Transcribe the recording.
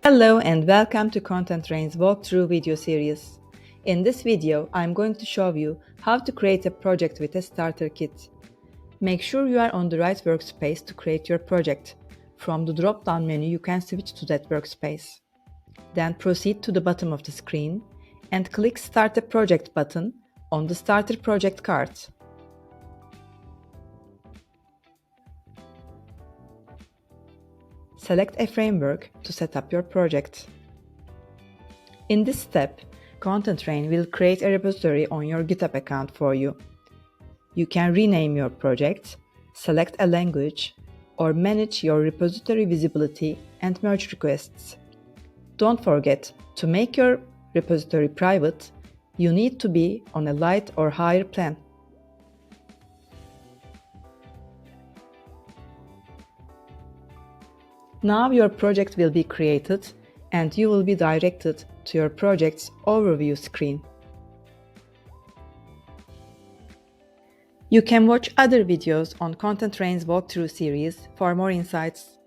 Hello and welcome to Contentrain's walkthrough video series. In this video, I'm going to show you how to create a project with a starter kit. Make sure you are on the right workspace to create your project. From the drop-down menu, you can switch to that workspace. Then proceed to the bottom of the screen and click Start a Project button on the Starter Project card. Select a framework to set up your project. In this step, Contentrain will create a repository on your GitHub account for you. You can rename your project, select a language, or manage your repository visibility and merge requests. Don't forget, to make your repository private, you need to be on a light or higher plan. Now your project will be created and you will be directed to your project's overview screen. You can watch other videos on Contentrain's walkthrough series for more insights.